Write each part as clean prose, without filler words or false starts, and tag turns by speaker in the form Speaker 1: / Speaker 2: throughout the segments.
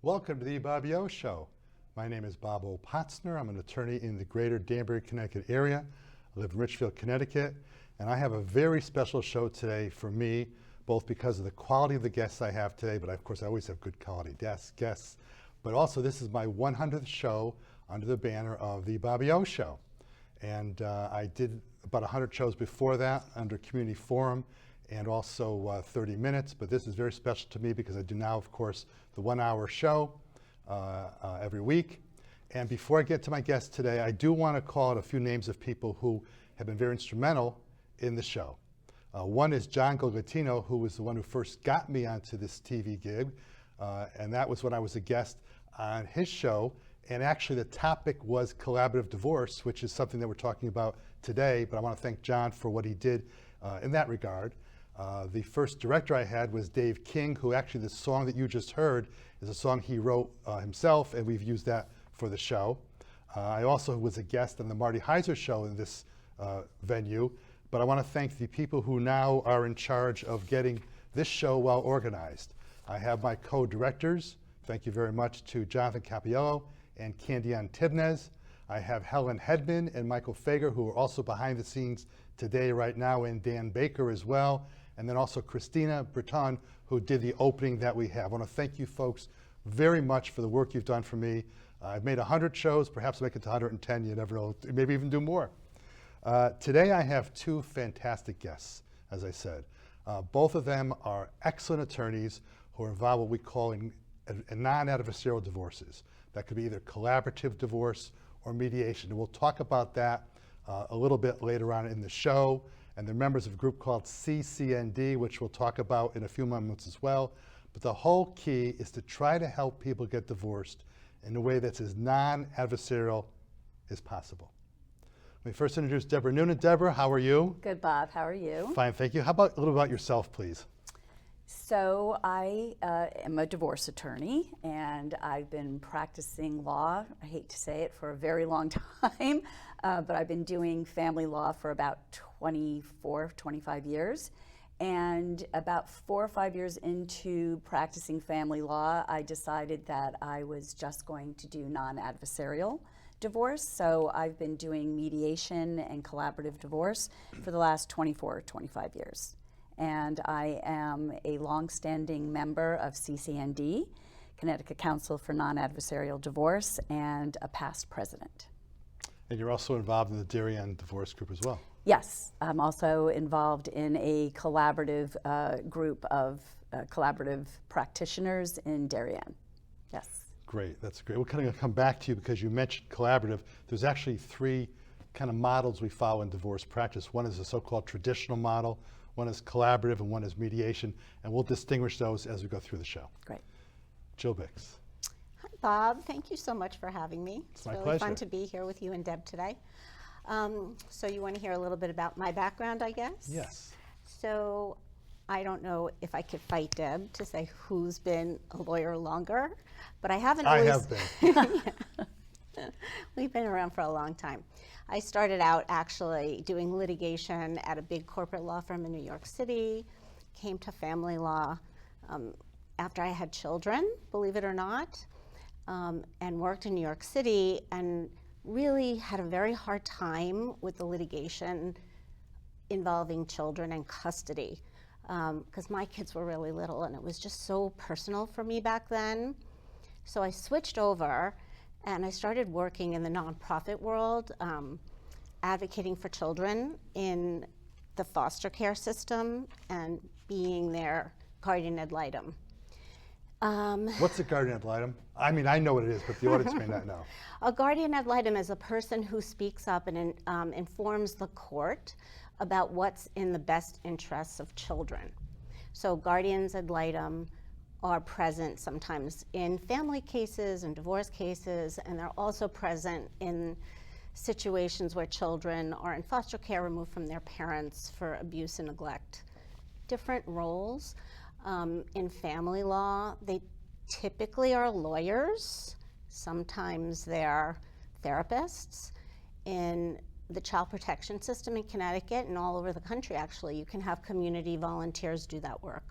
Speaker 1: Welcome to the Bobby O Show. My name is Bob O. Potzner. I'm an attorney in the greater Danbury, Connecticut area. I live in Richfield, Connecticut, and I have a very special show today for me, both because of the quality of the guests I have today, but of course I always have good quality guests, but also this is my 100th show under the banner of the Bobby O Show. And I did about 100 shows before that under Community Forum and also 30 Minutes, but this is very special to me because I do now, of course, the 1 hour show every week. And before I get to my guest today, I do want to call out a few names of people who have been very instrumental in the show. One is John Gogatino, who was the one who first got me onto this TV gig, and that was when I was a guest on his show. And actually the topic was collaborative divorce, which is something that we're talking about today, but I want to thank John for what he did in that regard. The first director I had was Dave King, who actually the song that you just heard is a song he wrote himself, and we've used that for the show. I also was a guest on the Marty Heiser show in this venue, but I want to thank the people who now are in charge of getting this show well organized. I have my co-directors. Thank you very much to Jonathan Capiello and Candian Tibnez. I have Helen Hedman and Michael Fager, who are also behind the scenes today, right now, and Dan Baker as well. And then also Christina Breton, who did the opening that we have. I want to thank you folks very much for the work you've done for me. I've made 100 shows, perhaps make it to 110, you never know, maybe even do more. Today I have two fantastic guests, as I said. Both of them are excellent attorneys who are involved in what we call in non-adversarial divorces. That could be either collaborative divorce or mediation. And we'll talk about that a little bit later on in the show. And they're members of a group called CCND, which we'll talk about in a few moments as well. But the whole key is to try to help people get divorced in a way that's as non-adversarial as possible. Let me first introduce Deborah Noonan. Deborah, how are you?
Speaker 2: Good, Bob. How are you?
Speaker 1: Fine, thank you. How about a little about yourself, please?
Speaker 2: So I am a divorce attorney, and I've been practicing law, I hate to say it, for a very long time, but I've been doing family law for about 25 years. And about 4 or 5 years into practicing family law, I decided that I was just going to do non-adversarial divorce. So I've been doing mediation and collaborative divorce for the last 24 or 25 years. And I am a longstanding member of CCND, Connecticut Council for Non-Adversarial Divorce, and a past president.
Speaker 1: And you're also involved in the Darien Divorce Group as well.
Speaker 2: Yes, I'm also involved in a collaborative group of collaborative practitioners in Darien. Yes.
Speaker 1: Great, that's great. We're kind of going to come back to you because you mentioned collaborative. There's actually three kind of models we follow in divorce practice. One is the so-called traditional model, one is collaborative, and one is mediation, and we'll distinguish those as we go through the show.
Speaker 2: Great.
Speaker 1: Jill Bicks.
Speaker 3: Hi, Bob. Thank you so much for having me.
Speaker 1: It's my
Speaker 3: really
Speaker 1: pleasure.
Speaker 3: Fun to be here with you and Deb today. So you want to hear a little bit about my background, I guess?
Speaker 1: Yes.
Speaker 3: So I don't know if I could fight Deb to say who's been a lawyer longer, but I haven't always.
Speaker 1: I have been.
Speaker 3: Yeah. We've been around for a long time. I started out actually doing litigation at a big corporate law firm in New York City, came to family law after I had children, believe it or not, and worked in New York City and really had a very hard time with the litigation involving children and custody because my kids were really little and it was just so personal for me back then. So I switched over and I started working in the nonprofit world, advocating for children in the foster care system and being their guardian ad litem.
Speaker 1: What's a guardian ad litem? I mean, I know what it is, but the audience may not know.
Speaker 3: A guardian ad litem is a person who speaks up and informs the court about what's in the best interests of children. So guardians ad litem are present sometimes in family cases and divorce cases, and they're also present in situations where children are in foster care removed from their parents for abuse and neglect. Different roles. In family law, they typically are lawyers. Sometimes they're therapists. In the child protection system in Connecticut and all over the country, actually, you can have community volunteers do that work.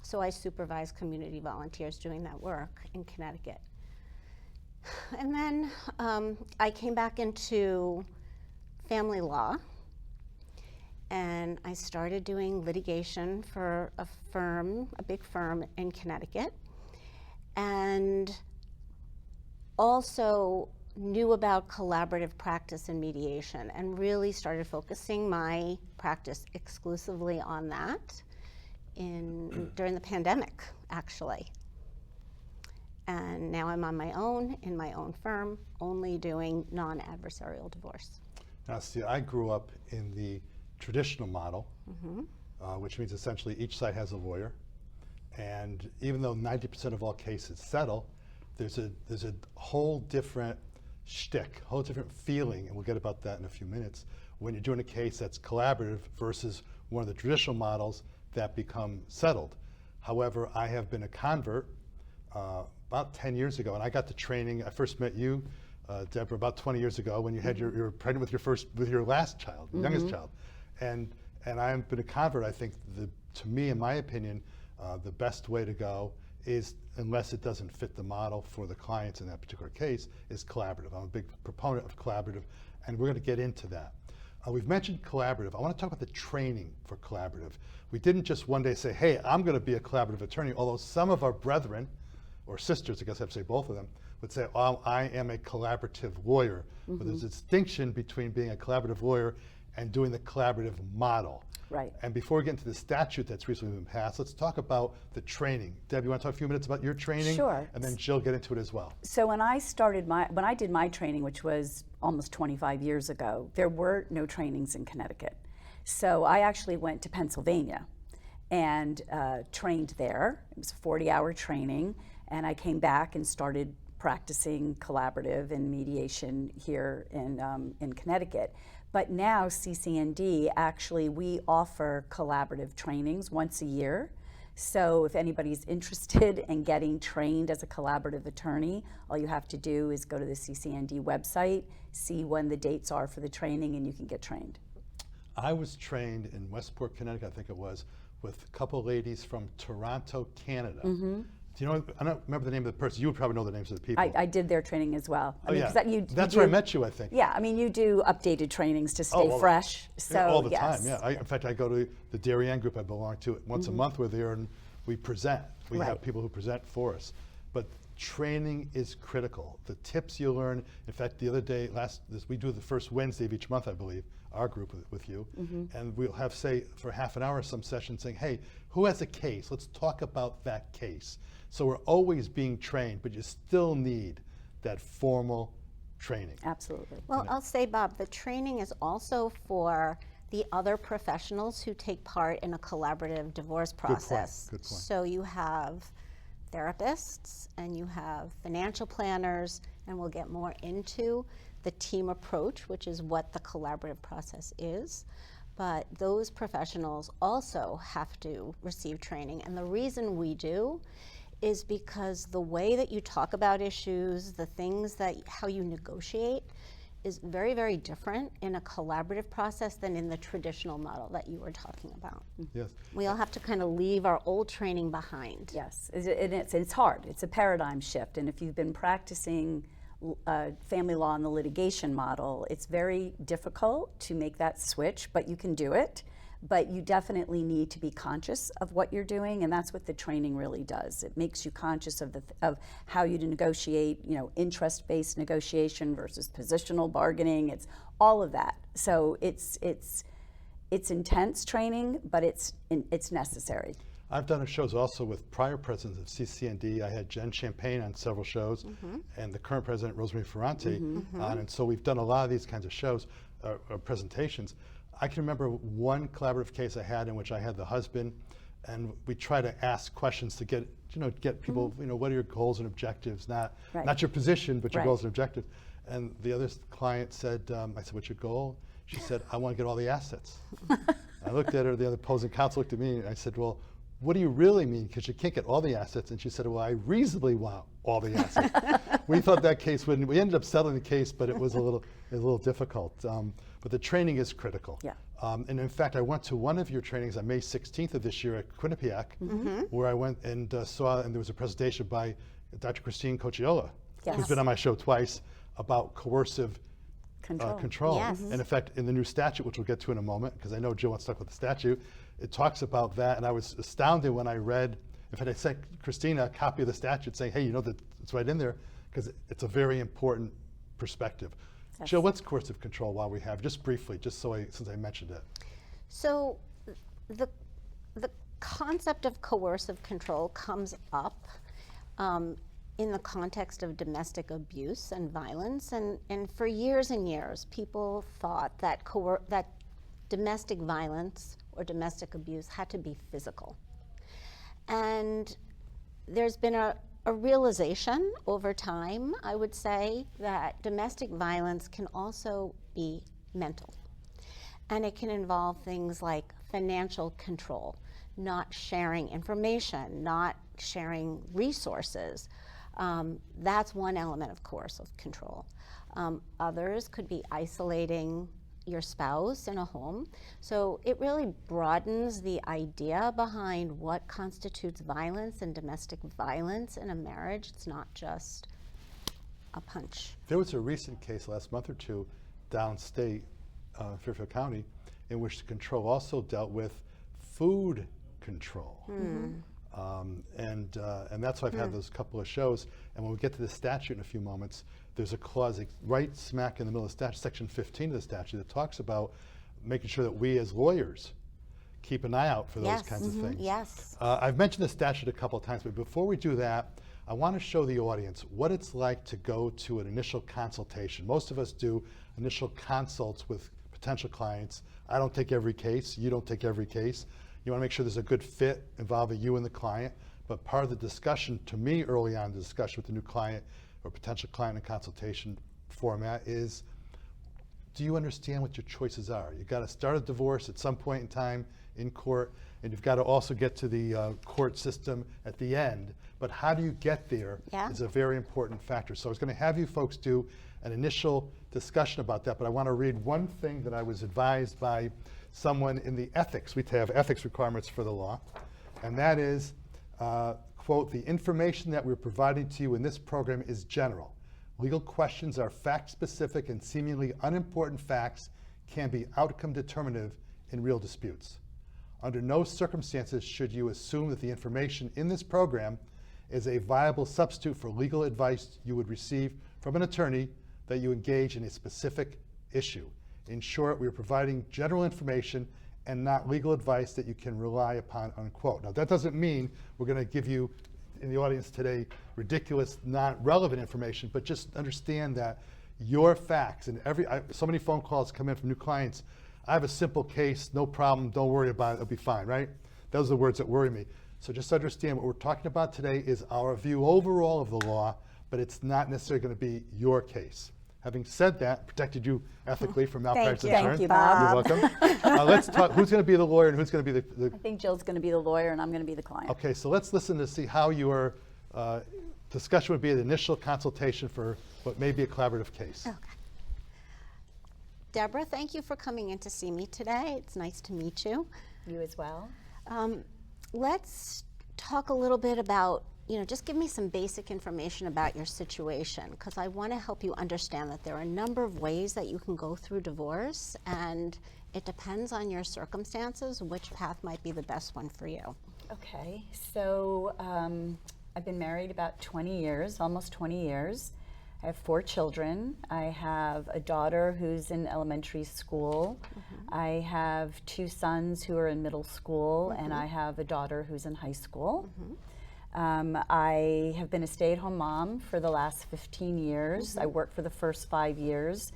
Speaker 3: So I supervise community volunteers doing that work in Connecticut. And then I came back into family law, and I started doing litigation for a firm, a big firm in Connecticut, and also knew about collaborative practice and mediation, and really started focusing my practice exclusively on that during the pandemic, actually. And now I'm on my own, in my own firm, only doing non-adversarial divorce.
Speaker 1: Now, see, I grew up in the traditional model, which means essentially each side has a lawyer. And even though 90% of all cases settle, there's a whole different shtick, whole different feeling, and we'll get about that in a few minutes, when you're doing a case that's collaborative versus one of the traditional models that become settled. However, I have been a convert about 10 years ago, and I got the training. I first met you, Deborah, about 20 years ago when you had you were pregnant with your last child, youngest child, and I've been a convert. I think to me, in my opinion, the best way to go is, unless it doesn't fit the model for the clients in that particular case, is collaborative. I'm a big proponent of collaborative, and we're going to get into that. We've mentioned collaborative. I want to talk about the training for collaborative. We didn't just one day say, hey, I'm going to be a collaborative attorney, although some of our brethren, or sisters, I guess I have to say both of them, would say, oh, I am a collaborative lawyer. But there's a distinction between being a collaborative lawyer and doing the collaborative model.
Speaker 2: Right.
Speaker 1: And before we get into the statute that's recently been passed, let's talk about the training. Deb, you want to talk a few minutes about your training?
Speaker 2: Sure.
Speaker 1: And then Jill, get into it as well.
Speaker 2: So when I did my training, which was almost 25 years ago, there were no trainings in Connecticut. So I actually went to Pennsylvania and trained there. It was a 40-hour training, and I came back and started practicing collaborative and mediation here in Connecticut. But now CCND, actually, we offer collaborative trainings once a year. So if anybody's interested in getting trained as a collaborative attorney, all you have to do is go to the CCND website, see when the dates are for the training, and you can get trained.
Speaker 1: I was trained in Westport, Connecticut, I think it was, with a couple ladies from Toronto, Canada. Do you know, I don't remember the name of the person. You would probably know the names of the people.
Speaker 2: I did their training as well.
Speaker 1: Oh, yeah. That's where I met you, I think.
Speaker 2: Yeah, I mean, you do updated trainings to stay fresh. So
Speaker 1: all the
Speaker 2: yes.
Speaker 1: time, yeah. In fact, I go to the Darien group I belong to once a month. We're there and we present. We have people who present for us. But training is critical. The tips you learn, in fact, the other day, we do the first Wednesday of each month, I believe, our group with you, and we'll have, say, for half an hour, some session saying, hey, who has a case? Let's talk about that case. So we're always being trained, but you still need that formal training.
Speaker 2: Absolutely.
Speaker 3: Well, I'll say, Bob, the training is also for the other professionals who take part in a collaborative divorce process.
Speaker 1: Good point.
Speaker 3: So you have therapists and you have financial planners, and we'll get more into the team approach, which is what the collaborative process is. But those professionals also have to receive training. And the reason we do is because the way that you talk about issues, the things how you negotiate, is very, very different in a collaborative process than in the traditional model that you were talking about.
Speaker 1: Yes.
Speaker 3: We all have to kind of leave our old training behind.
Speaker 2: Yes, it's hard. It's a paradigm shift. And if you've been practicing family law in the litigation model, it's very difficult to make that switch, but you can do it. But you definitely need to be conscious of what you're doing, and that's what the training really does. It makes you conscious of how you negotiate, interest-based negotiation versus positional bargaining. It's all of that. So it's intense training, but it's necessary.
Speaker 1: I've done shows also with prior presidents of CCND. I had Jen Champagne on several shows, and the current president, Rosemary Ferrante, on, and so we've done a lot of these kinds of shows, presentations. I can remember one collaborative case I had in which I had the husband, and we try to ask questions to get people, what are your goals and objectives, not your position, but your goals and objectives. And the other client said, I said, what's your goal? She said, I want to get all the assets. I looked at her, the other opposing counsel looked at me, and I said, well, what do you really mean? Because you can't get all the assets. And she said, well, I reasonably want all the assets. We thought that case wouldn't, we ended up settling the case, but it was a little difficult. But the training is critical.
Speaker 2: Yeah.
Speaker 1: And in fact, I went to one of your trainings on May 16th of this year at Quinnipiac, where I went and saw, and there was a presentation by Dr. Christine Cocciola,
Speaker 2: Yes.
Speaker 1: who's been on my show twice, about coercive control.
Speaker 3: Yes.
Speaker 1: And in fact, in the new statute, which we'll get to in a moment, because I know Jill wants to talk about the statute, it talks about that, and I was astounded when I read, in fact, I sent Christina a copy of the statute saying, hey, you know that it's right in there, because it's a very important perspective.
Speaker 2: Yes.
Speaker 1: Jill, what's coercive control while we have, just briefly, just since I mentioned it?
Speaker 3: So the concept of coercive control comes up in the context of domestic abuse and violence, and for years and years, people thought that that domestic violence or domestic abuse had to be physical. And there's been a realization over time, I would say, that domestic violence can also be mental. And it can involve things like financial control, not sharing information, not sharing resources. That's one element of coercive control. Others could be isolating your spouse in a home. So it really broadens the idea behind what constitutes violence and domestic violence in a marriage. It's not just a punch.
Speaker 1: There was a recent case last month or two downstate, Fairfield County, in which the control also dealt with food control. And that's why I've had those couple of shows. And when we get to the statute in a few moments, there's a clause right smack in the middle of the statute, section 15 of the statute, that talks about making sure that we as lawyers keep an eye out for those kinds of things.
Speaker 3: Yes.
Speaker 1: I've mentioned the statute a couple of times, but before we do that, I want to show the audience what it's like to go to an initial consultation. Most of us do initial consults with potential clients. I don't take every case. You don't take every case. You want to make sure there's a good fit involving you and the client. But part of the discussion, to me early on, the discussion with the new client or potential client in consultation format is, do you understand what your choices are? You've got to start a divorce at some point in time in court, and you've got to also get to the court system at the end. But how do you get there is a very important factor. So I was going to have you folks do an initial discussion about that, but I want to read one thing that I was advised by someone in the ethics. We have ethics requirements for the law, and that is, quote, the information that we're providing to you in this program is general. Legal questions are fact-specific, and seemingly unimportant facts can be outcome determinative in real disputes. Under no circumstances should you assume that the information in this program is a viable substitute for legal advice you would receive from an attorney that you engage in a specific issue. In short, we are providing general information and not legal advice that you can rely upon, unquote. Now, that doesn't mean we're going to give you, in the audience today, ridiculous, not relevant information, but just understand that your facts, and so many phone calls come in from new clients, I have a simple case, no problem, don't worry about it, it'll be fine, right? Those are the words that worry me. So just understand what we're talking about today is our view overall of the law, but it's not necessarily going to be your case. Having said that, protected you ethically from malpractice insurance.
Speaker 2: Thank you, Bob.
Speaker 1: You're welcome. Let's talk, who's going to be the lawyer and who's going to be the
Speaker 2: I think Jill's going to be the lawyer and I'm going to be the client.
Speaker 1: Okay, so let's listen to see how your discussion would be an initial consultation for what may be a collaborative case.
Speaker 3: Okay. Deborah, thank you for coming in to see me today. It's nice to meet you.
Speaker 2: You as well.
Speaker 3: Let's talk a little bit about, just give me some basic information about your situation, because I want to help you understand that there are a number of ways that you can go through divorce, and it depends on your circumstances which path might be the best one for you.
Speaker 2: Okay, so I've been married about 20 years, almost 20 years. I have 4 children. I have a daughter who's in elementary school. I have 2 sons who are in middle school, and I have a daughter who's in high school. I have been a stay-at-home mom for the last 15 years. I worked for the first 5 years.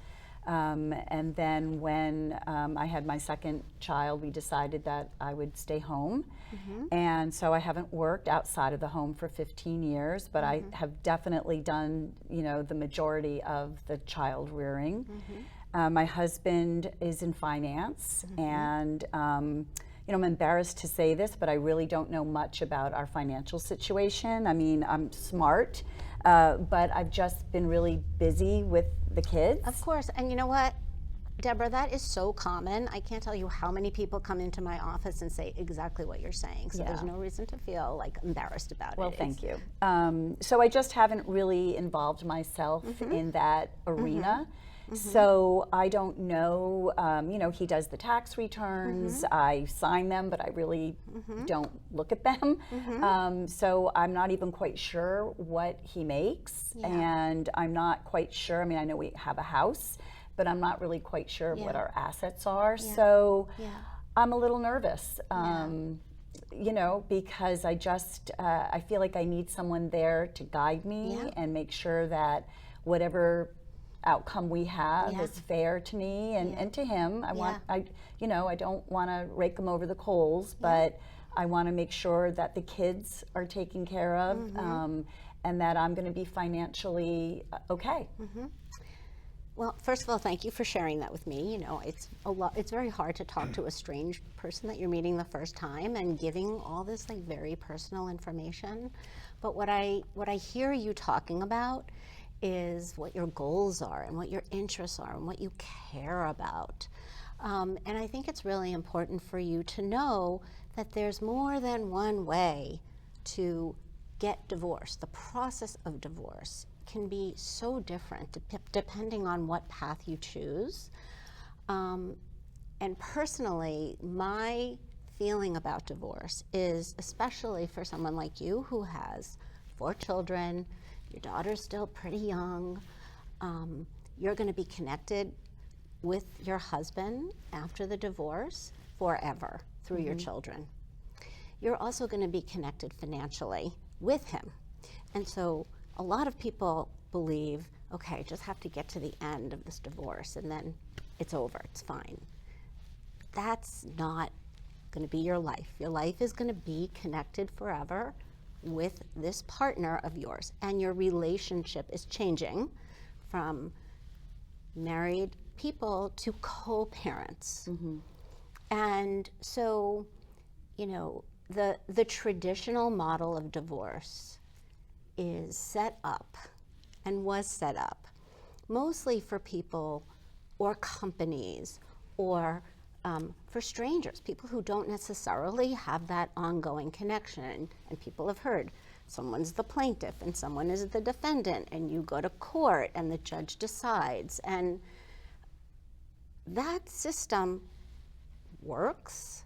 Speaker 2: And then when I had my second child, we decided that I would stay home. And so I haven't worked outside of the home for 15 years, but I have definitely done, the majority of the child rearing. My husband is in finance, and I'm embarrassed to say this, but I really don't know much about our financial situation. I mean, I'm smart, but I've just been really busy with the kids.
Speaker 3: Of course, and you know what, Deborah, that is so common. I can't tell you how many people come into my office and say exactly what you're saying. So there's no reason to feel like embarrassed about it.
Speaker 2: Well, thank you. So I just haven't really involved myself in that arena. So I don't know, he does the tax returns, I sign them, but I really don't look at them. So I'm not even quite sure what he makes, and I'm not quite sure, I mean, I know we have a house, but I'm not really quite sure what our assets are. So I'm a little nervous, because I just, I feel like I need someone there to guide me and make sure that whatever outcome we have is fair to me and to him. I don't want to rake him over the coals, but I want to make sure that the kids are taken care of, and that I'm going to be financially okay.
Speaker 3: Well, first of all, thank you for sharing that with me. It's very hard to talk to a strange person that you're meeting the first time and giving all this like very personal information. But what I hear you talking about is what your goals are and what your interests are and what you care about. And I think it's really important for you to know that there's more than one way to get divorced. The process of divorce can be so different depending on what path you choose. And personally, my feeling about divorce is, especially for someone like you who has 4 children, your daughter's still pretty young, you're going to be connected with your husband after the divorce forever through your children. You're also going to be connected financially with him. And so a lot of people believe, okay, just have to get to the end of this divorce and then it's over, it's fine. That's not going to be your life. Your life is going to be connected forever with this partner of yours, and your relationship is changing from married people to co-parents. And so, the traditional model of divorce is set up and was set up mostly for people or companies or for strangers, people who don't necessarily have that ongoing connection. And people have heard someone's the plaintiff and someone is the defendant, and you go to court and the judge decides. And that system works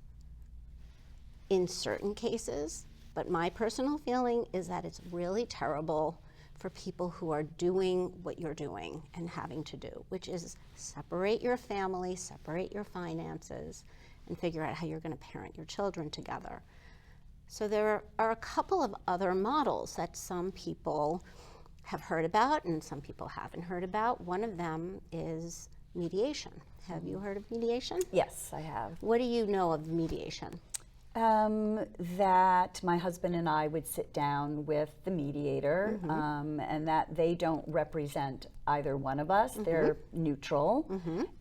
Speaker 3: in certain cases, but my personal feeling is that it's really terrible for people who are doing what you're doing and having to do, which is separate your family, separate your finances, and figure out how you're going to parent your children together. So there are a couple of other models that some people have heard about and some people haven't heard about. One of them is mediation. Have you heard of mediation?
Speaker 2: Yes, I have.
Speaker 3: What do you know of mediation?
Speaker 2: That my husband and I would sit down with the mediator, and that they don't represent either one of us. They're neutral,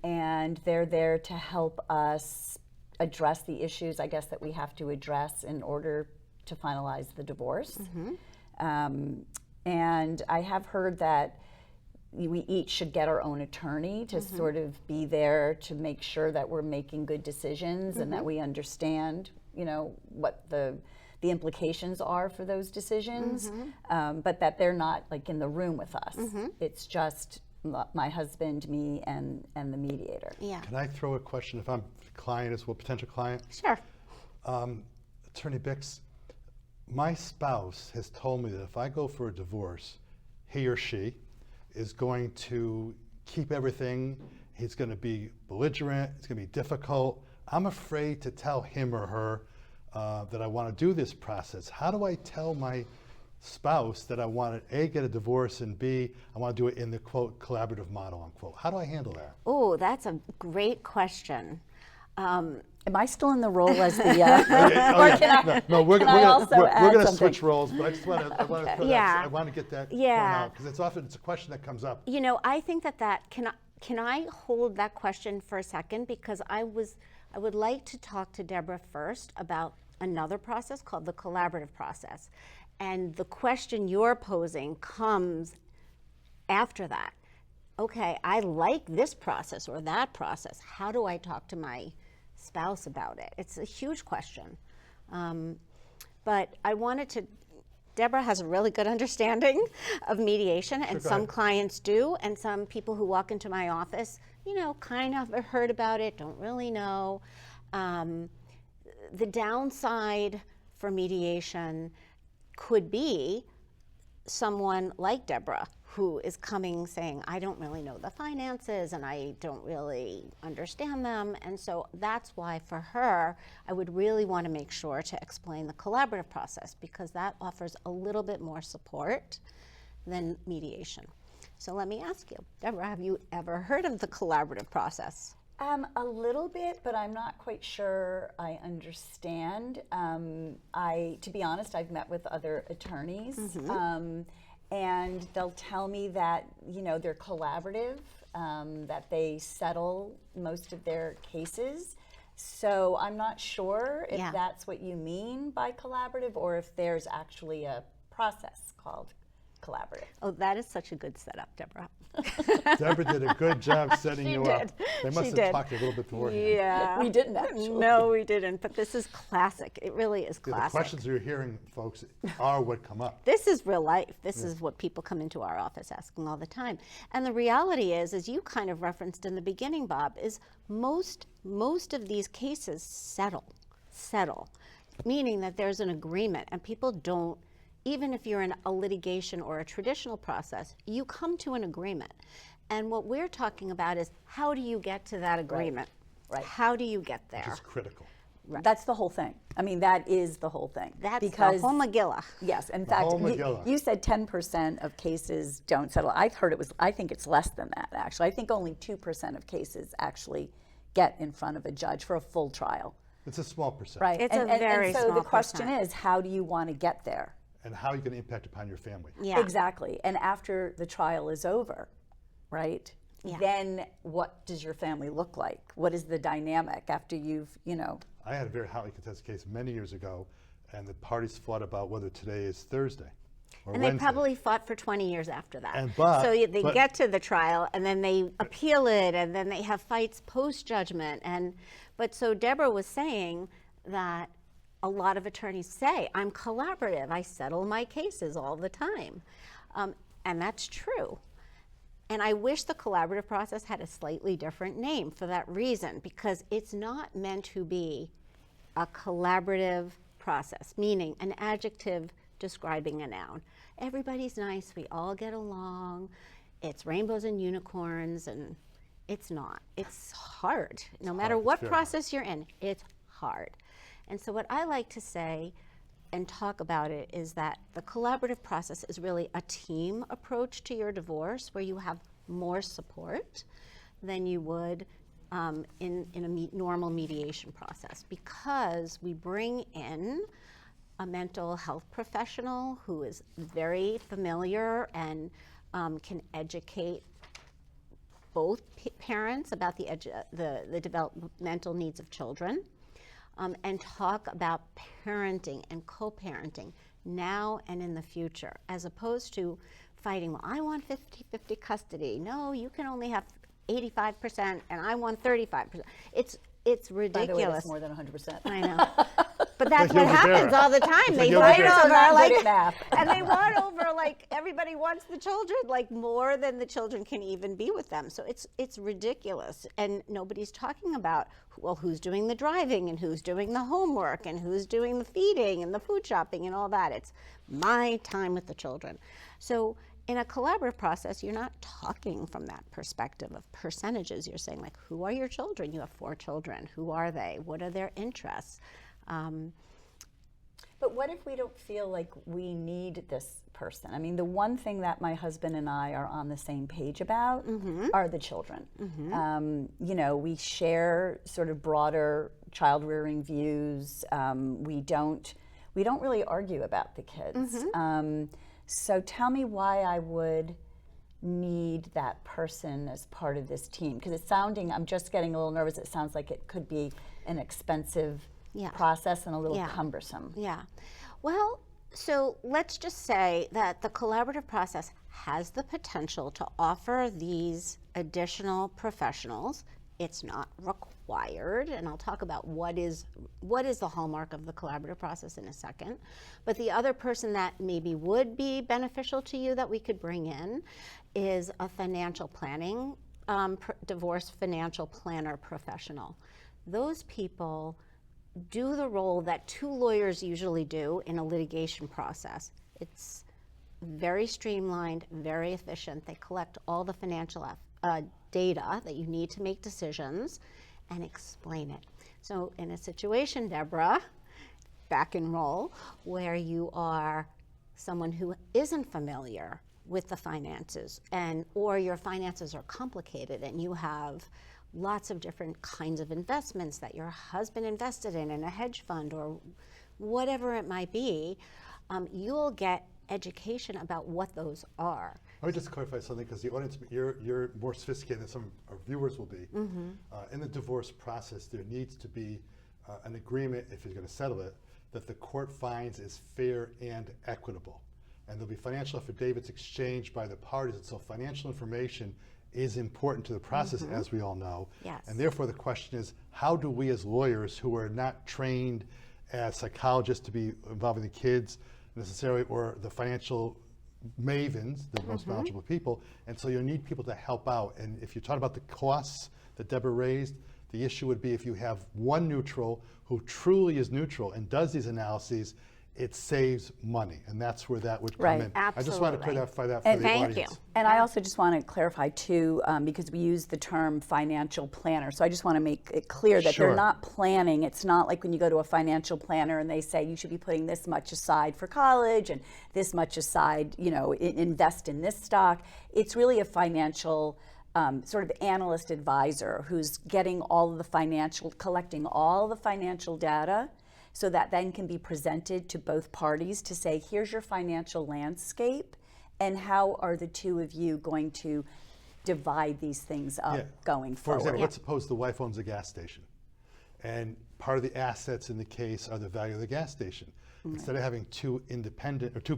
Speaker 2: and they're there to help us address the issues, I guess, that we have to address in order to finalize the divorce. And I have heard that we each should get our own attorney to sort of be there to make sure that we're making good decisions and that we understand what the implications are for those decisions, but that they're not like in the room with us. It's just my husband, me, and the mediator.
Speaker 3: Yeah.
Speaker 1: Can I throw a question if I'm a client as well, potential client?
Speaker 3: Sure.
Speaker 1: Attorney Bicks, my spouse has told me that if I go for a divorce, he or she is going to keep everything. He's going to be belligerent. It's going to be difficult. I'm afraid to tell him or her that I want to do this process. How do I tell my spouse that I want to A, get a divorce, and B, I want to do it in the quote collaborative model, unquote? How do I handle that?
Speaker 3: Oh, that's a great question.
Speaker 2: Am I still in the role as the?
Speaker 1: We're going to switch roles, but I just want to.
Speaker 3: Yeah.
Speaker 1: I want to get that point
Speaker 3: Yeah.
Speaker 1: out because it's a question that comes up.
Speaker 3: I think that can I hold that question for a second, because I would like to talk to Deborah first about another process called the collaborative process. And the question you're posing comes after that. Okay, I like this process or that process. How do I talk to my spouse about it? It's a huge question. But I wanted to, Deborah has a really good understanding of mediation, and some clients do, and some people who walk into my office, you know, kind of have heard about it, don't really know. The downside for mediation could be someone like Deborah who is coming saying, I don't really know the finances and I don't really understand them. And so that's why for her, I would really want to make sure to explain the collaborative process, because that offers a little bit more support than mediation. So let me ask you, Deborah, have you ever heard of the collaborative process?
Speaker 2: A little bit, but I'm not quite sure I understand. To be honest, I've met with other attorneys, and they'll tell me that, you know, they're collaborative, that they settle most of their cases. So I'm not sure if that's what you mean by collaborative, or if there's actually a process called collaborative.
Speaker 3: Oh, that is such a good setup, Deborah.
Speaker 1: Deborah did a good job setting you up. They must have talked a little bit beforehand.
Speaker 3: Yeah.
Speaker 2: We didn't actually.
Speaker 3: No, we didn't, but this is classic. It really is
Speaker 1: Yeah,
Speaker 3: classic.
Speaker 1: the questions you're hearing, folks, are what come up.
Speaker 3: This is real life. This is what people come into our office asking all the time. And the reality is, as you kind of referenced in the beginning, Bob, is most of these cases settle, meaning that there's an agreement, and people don't, even if you're in a litigation or a traditional process, you come to an agreement. And what we're talking about is, how do you get to that agreement?
Speaker 2: Right.
Speaker 3: How do you get there?
Speaker 1: Which is critical.
Speaker 2: Right. That's the whole thing. I mean, that is the whole thing.
Speaker 3: That's
Speaker 2: because
Speaker 3: the whole Megillah.
Speaker 2: Yes, in
Speaker 1: The
Speaker 2: fact,
Speaker 1: whole Megillah.
Speaker 2: you said 10% of cases don't settle. I've heard I think it's less than that, actually. I think only 2% of cases actually get in front of a judge for a full trial.
Speaker 1: It's a small percent.
Speaker 2: Right.
Speaker 3: It's a very
Speaker 2: and so
Speaker 3: small
Speaker 2: the question
Speaker 3: percent.
Speaker 2: is, how do you want to get there?
Speaker 1: And how are you going to impact upon your family?
Speaker 3: Yeah.
Speaker 2: Exactly. And after the trial is over, right?
Speaker 3: Yeah.
Speaker 2: Then what does your family look like? What is the dynamic after you've, you know?
Speaker 1: I had a very hotly contested case many years ago, and the parties fought about whether today is Thursday or
Speaker 3: And
Speaker 1: Wednesday.
Speaker 3: they probably fought for 20 years after that. They
Speaker 1: but-
Speaker 3: get to the trial, and then they appeal it, and then they have fights post-judgment. But so Deborah was saying that a lot of attorneys say, I'm collaborative, I settle my cases all the time. And that's true. And I wish the collaborative process had a slightly different name for that reason, because it's not meant to be a collaborative process, meaning an adjective describing a noun. Everybody's nice, we all get along, it's rainbows and unicorns, and it's not. It's hard. No matter what process you're in, it's hard. And so what I like to say and talk about it is that the collaborative process is really a team approach to your divorce, where you have more support than you would in a normal mediation process, because we bring in a mental health professional who is very familiar and can educate both parents about the developmental needs of children, and talk about parenting and co-parenting now and in the future, as opposed to fighting, well, I want 50-50 custody. No, you can only have 85% and I want 35%. It's ridiculous.
Speaker 2: By the way, that's more than 100%.
Speaker 3: I know. But that's
Speaker 1: like
Speaker 3: what happens
Speaker 1: Deborah.
Speaker 3: all the time. They
Speaker 1: like
Speaker 3: fight
Speaker 1: Deborah.
Speaker 3: over
Speaker 2: Not
Speaker 3: like,
Speaker 2: good at math.
Speaker 3: and they want over like everybody wants the children like more than the children can even be with them. So it's ridiculous, and nobody's talking about, well, who's doing the driving and who's doing the homework and who's doing the feeding and the food shopping and all that. It's my time with the children. So in a collaborative process, you're not talking from that perspective of percentages. You're saying, like, who are your children? You have 4 children. Who are they? What are their interests?
Speaker 2: But what if we don't feel like we need this person? I mean, the one thing that my husband and I are on the same page about are the children. You know, we share sort of broader child rearing views. We don't really argue about the kids. So tell me why I would need that person as part of this team? Because it's sounding, I'm just getting a little nervous. It sounds like it could be an expensive
Speaker 3: Yeah.
Speaker 2: process and a little
Speaker 3: Yeah.
Speaker 2: cumbersome.
Speaker 3: Yeah. Well, so let's just say that the collaborative process has the potential to offer these additional professionals. It's not required, and I'll talk about what is the hallmark of the collaborative process in a second. But the other person that maybe would be beneficial to you that we could bring in is a financial planning, divorce financial planner professional. Those people do the role that 2 lawyers usually do in a litigation process. It's very streamlined, very efficient. They collect all the financial data that you need to make decisions and explain it. So in a situation, Deborah, back in role, where you are someone who isn't familiar with the finances, or your finances are complicated and you have lots of different kinds of investments that your husband invested in a hedge fund or whatever it might be, you'll get education about what those are.
Speaker 1: Let me just clarify something, because the audience, you're more sophisticated than some of our viewers will be. In the divorce process, there needs to be an agreement, if you're going to settle it, that the court finds is fair and equitable. And there'll be financial affidavits exchanged by the parties, and so financial information is important to the process, as we all know.
Speaker 3: Yes.
Speaker 1: And therefore the question is, how do we as lawyers who are not trained as psychologists to be involving the kids necessarily, or the financial mavens, the most knowledgeable people, and so you need people to help out. And if you talk about the costs that Deborah raised, the issue would be if you have one neutral who truly is neutral and does these analyses, it saves money, and that's where that would come
Speaker 2: Right.
Speaker 1: in. I just want to clarify that for
Speaker 2: And
Speaker 1: the
Speaker 3: thank
Speaker 1: audience.
Speaker 3: you.
Speaker 2: And I also just want to clarify too, because we use the term financial planner. So I just want to make it clear that
Speaker 1: Sure.
Speaker 2: they're not planning. It's not like when you go to a financial planner and they say you should be putting this much aside for college and this much aside, invest in this stock. It's really a financial sort of analyst advisor who's getting collecting all the financial data, so that then can be presented to both parties to say, here's your financial landscape, and how are the two of you going to divide these things up going
Speaker 1: For
Speaker 2: forward?
Speaker 1: example, let's suppose the wife owns a gas station, and part of the assets in the case are the value of the gas station. Instead of having two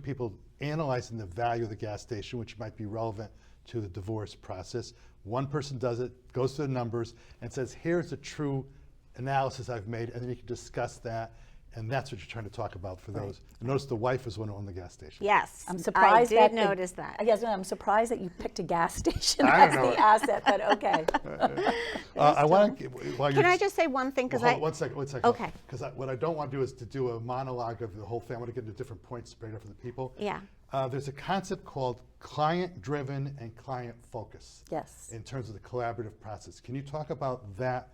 Speaker 1: people analyzing the value of the gas station, which might be relevant to the divorce process, one person does it, goes through the numbers, and says, here's the true analysis I've made, and then you can discuss that, and that's what you're trying to talk about for those. And notice the wife is one who owned the gas station.
Speaker 3: Yes,
Speaker 2: I'm surprised
Speaker 3: I did notice that.
Speaker 2: Yes, I'm surprised that you picked a gas station
Speaker 1: I
Speaker 2: as
Speaker 1: don't know.
Speaker 2: the asset, but okay.
Speaker 1: I want to.
Speaker 3: Can I just say one thing?
Speaker 1: Well, one second.
Speaker 3: Okay.
Speaker 1: Because what I don't want to do is to do a monologue of the whole thing. I want to get into different points spread out for the people.
Speaker 3: Yeah.
Speaker 1: There's a concept called client-driven and client-focus.
Speaker 2: Yes.
Speaker 1: In terms of the collaborative process. Can you talk about that,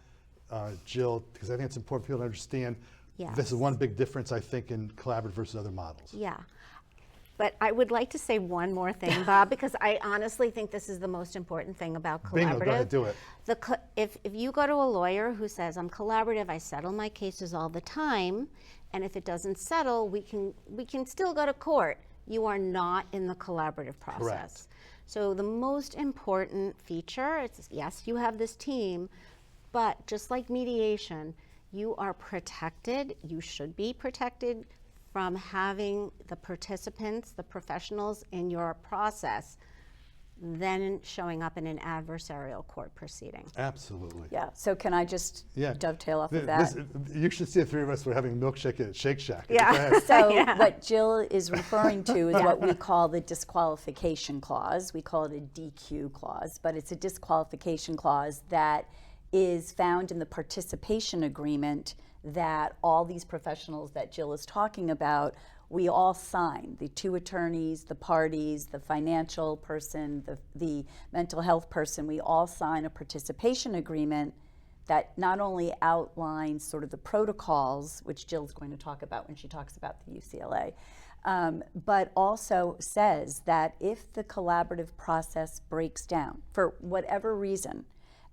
Speaker 1: Jill? Because I think it's important for people to understand.
Speaker 3: Yes.
Speaker 1: This is one big difference, I think, in collaborative versus other models.
Speaker 3: Yeah. But I would like to say one more thing, Bob, because I honestly think this is the most important thing about collaborative.
Speaker 1: Bingo, go ahead, do it.
Speaker 3: If you go to a lawyer who says, I'm collaborative, I settle my cases all the time, and if it doesn't settle, we can still go to court. You are not in the collaborative process.
Speaker 1: Correct.
Speaker 3: So the most important feature is, yes, you have this team, but just like mediation, you are protected, you should be protected from having the participants, the professionals in your process, then showing up in an adversarial court proceeding.
Speaker 1: Absolutely.
Speaker 2: Yeah. So can I just dovetail off of
Speaker 1: This-
Speaker 2: that?
Speaker 1: you should see the three of us were having milkshake at Shake Shack.
Speaker 3: Yeah.
Speaker 1: Go ahead.
Speaker 2: So what Jill is referring to is what we call the disqualification clause. We call it a DQ clause, but it's a disqualification clause that is found in the participation agreement that all these professionals that Jill is talking about, we all sign. The two attorneys, the parties, the financial person, the mental health person, we all sign a participation agreement that not only outlines sort of the protocols, which Jill's going to talk about when she talks about the UCLA, but also says that if the collaborative process breaks down for whatever reason,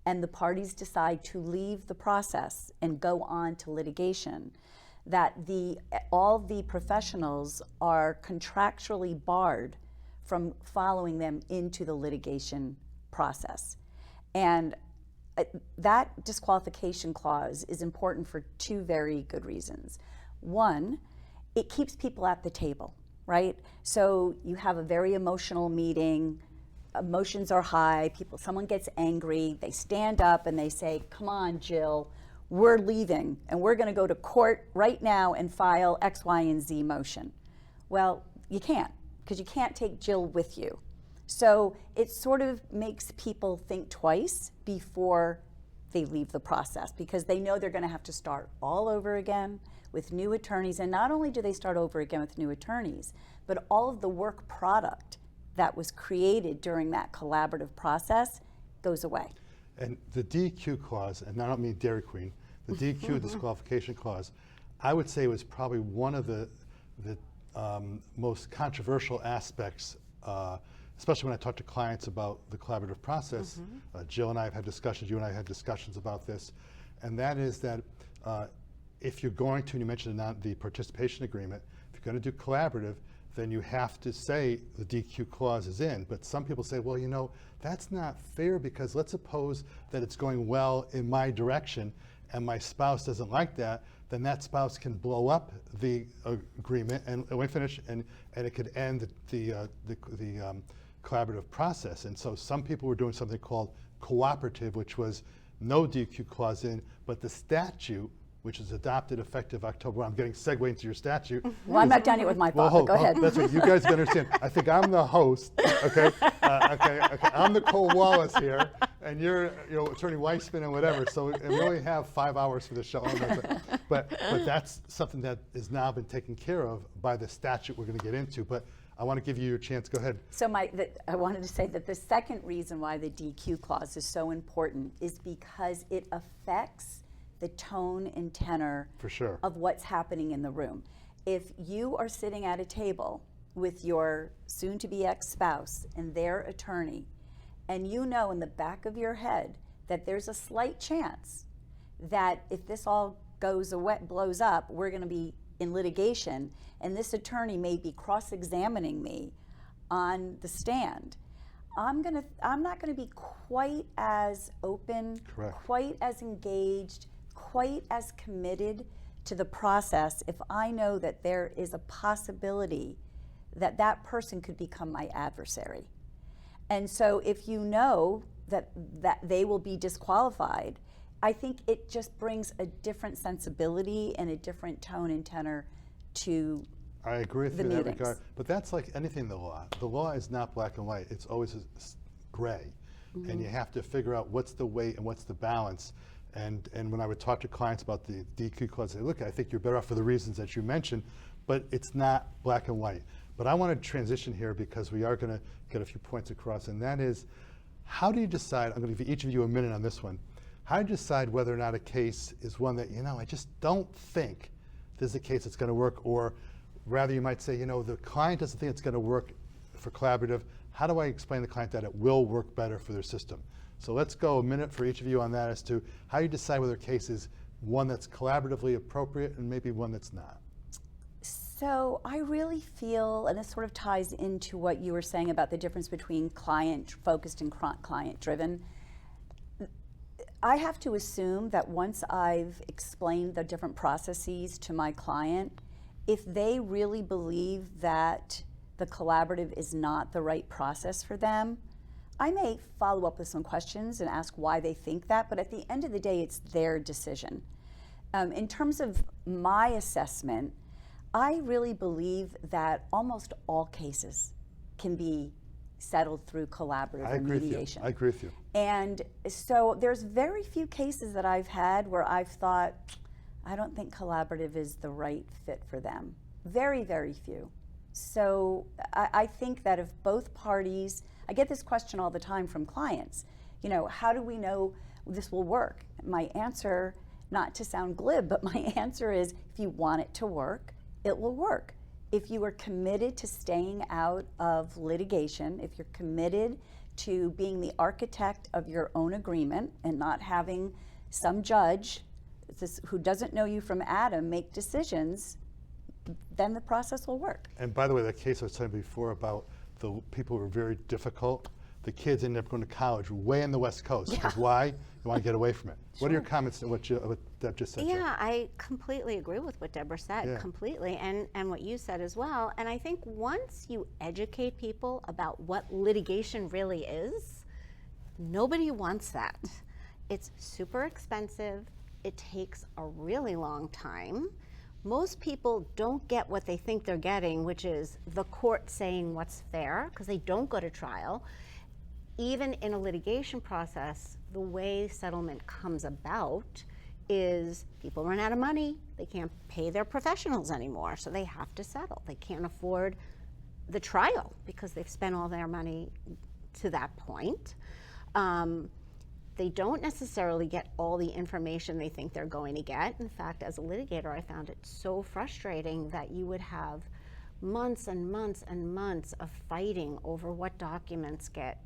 Speaker 2: and the parties decide to leave the process and go on to litigation, that all the professionals are contractually barred from following them into the litigation process. And that disqualification clause is important for two very good reasons. One, it keeps people at the table, right? So you have a very emotional meeting, emotions are high, someone gets angry, they stand up and they say, come on, Jill, we're leaving and we're going to go to court right now and file X, Y, and Z motion. Well, you can't, because you can't take Jill with you. So it sort of makes people think twice before they leave the process, because they know they're going to have to start all over again with new attorneys. And not only do they start over again with new attorneys, but all of the work product that was created during that collaborative process goes away.
Speaker 1: And the DQ clause, and I don't mean Dairy Queen, the DQ disqualification clause, I would say was probably one of the most controversial aspects, especially when I talk to clients about the collaborative process. Jill and I have had discussions, you and I had discussions about this, and that is that if you're going to, and you mentioned the participation agreement, if you're going to do collaborative, then you have to say the DQ clause is in. But some people say, well, you know, that's not fair, because let's suppose that it's going well in my direction and my spouse doesn't like that, then that spouse can blow up the agreement and we finish, and it could end the collaborative process. And so some people were doing something called cooperative, which was no DQ clause in, but the statute, which is adopted effective October. I'm getting segued into your statute.
Speaker 2: Well, I'm not done yet with my thought, but go ahead.
Speaker 1: That's right. You guys can understand. I think I'm the host, okay? Okay. I'm Nicole Wallace here, and you're, Attorney Weissman and whatever. So we only have 5 hours for the show. But that's something that has now been taken care of by the statute we're going to get into. But I want to give you your chance. Go ahead.
Speaker 2: So I wanted to say that the second reason why the DQ clause is so important is because it affects the tone and tenor
Speaker 1: for sure
Speaker 2: of what's happening in the room. If you are sitting at a table with your soon-to-be ex-spouse and their attorney, and you know in the back of your head that there's a slight chance that if this all blows up, we're going to be in litigation, and this attorney may be cross-examining me on the stand, I'm not going to be quite as open,
Speaker 1: correct,
Speaker 2: quite as engaged, quite as committed to the process if I know that there is a possibility that that person could become my adversary. And so if you know that they will be disqualified, I think it just brings a different sensibility and a different tone and tenor to
Speaker 1: I agree with
Speaker 2: the
Speaker 1: you in that
Speaker 2: meetings.
Speaker 1: regard, but that's like anything in the law. The law is not black and white. It's always gray, and you have to figure out what's the weight and what's the balance. And when I would talk to clients about the DQ clause, I say, look, I think you're better off for the reasons that you mentioned, but it's not black and white. But I want to transition here because we are going to get a few points across, and that is, how do you decide, I'm going to give each of you a minute on this one, how do you decide whether or not a case is one that, I just don't think this is a case that's going to work, or rather you might say, the client doesn't think it's going to work for collaborative. How do I explain to the client that it will work better for their system? So let's go a minute for each of you on that as to how you decide whether a case is one that's collaboratively appropriate and maybe one that's not.
Speaker 2: So I really feel, and this sort of ties into what you were saying about the difference between client-focused and client-driven. I have to assume that once I've explained the different processes to my client, if they really believe that the collaborative is not the right process for them, I may follow up with some questions and ask why they think that, but at the end of the day, it's their decision. In terms of my assessment, I really believe that almost all cases can be settled through collaborative or mediation.
Speaker 1: I agree with you.
Speaker 2: And so there's very few cases that I've had where I've thought, I don't think collaborative is the right fit for them. Very, very few. So I think that if both parties, I get this question all the time from clients, how do we know this will work? My answer, not to sound glib, but my answer is, if you want it to work, it will work. If you are committed to staying out of litigation, if you're committed to being the architect of your own agreement and not having some judge who doesn't know you from Adam make decisions, then the process will work.
Speaker 1: And by the way, that case I was telling you before about the people who are very difficult, the kids end up going to college way in the West Coast. Because why? They want to get away from it. What are your comments on what Deb just said?
Speaker 3: Yeah, I completely agree with what Deborah said, completely, and what you said as well. And I think once you educate people about what litigation really is, nobody wants that. It's super expensive. It takes a really long time. Most people don't get what they think they're getting, which is the court saying what's fair, because they don't go to trial. Even in a litigation process, the way settlement comes about is people run out of money. They can't pay their professionals anymore, so they have to settle. They can't afford the trial because they've spent all their money to that point. They don't necessarily get all the information they think they're going to get. In fact, as a litigator, I found it so frustrating that you would have months and months and months of fighting over what documents get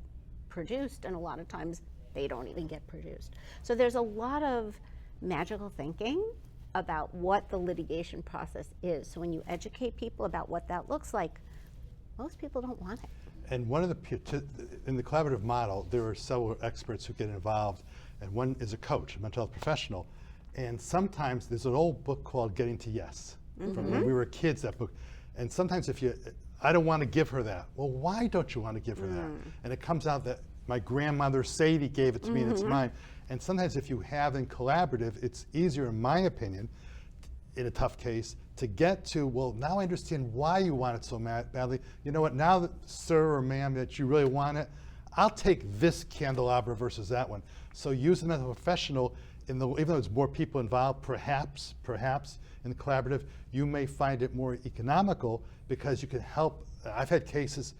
Speaker 3: produced, and a lot of times they don't even get produced. So there's a lot of magical thinking about what the litigation process is. So when you educate people about what that looks like, most people don't want it.
Speaker 1: And one of in the collaborative model, there are several experts who get involved, and one is a coach, a mental health professional. And sometimes there's an old book called Getting to Yes, from when we were kids, that book. And sometimes I don't want to give her that. Well, why don't you want to give her that? And it comes out that my grandmother Sadie gave it to me and it's mine. And sometimes if you have in collaborative, it's easier, in my opinion, in a tough case, to get to, well, now I understand why you want it so badly. You know what, now that, sir or ma'am, that you really want it, I'll take this candelabra versus that one. So use them as a professional, even though there's more people involved, perhaps in the collaborative, you may find it more economical because you can help. I've had cases,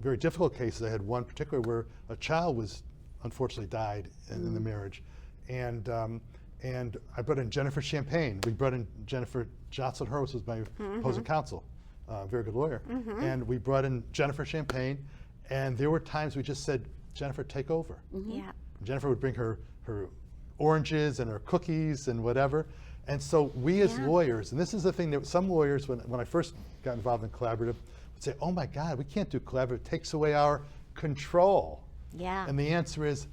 Speaker 1: very difficult cases. I had one particular where a child was, unfortunately died in the marriage. And I brought in Jennifer Champagne. We brought in Jennifer Johnson Hurwitz, was my opposing counsel, very good lawyer. And we brought in Jennifer Champagne, and there were times we just said, Jennifer, take over.
Speaker 3: Yeah.
Speaker 1: Jennifer would bring her oranges and her cookies and whatever. And so we as lawyers, and this is the thing that some lawyers, when I first got involved in collaborative, would say, oh my God, we can't do collaborative. It takes away our control.
Speaker 3: Yeah.
Speaker 1: And the answer is,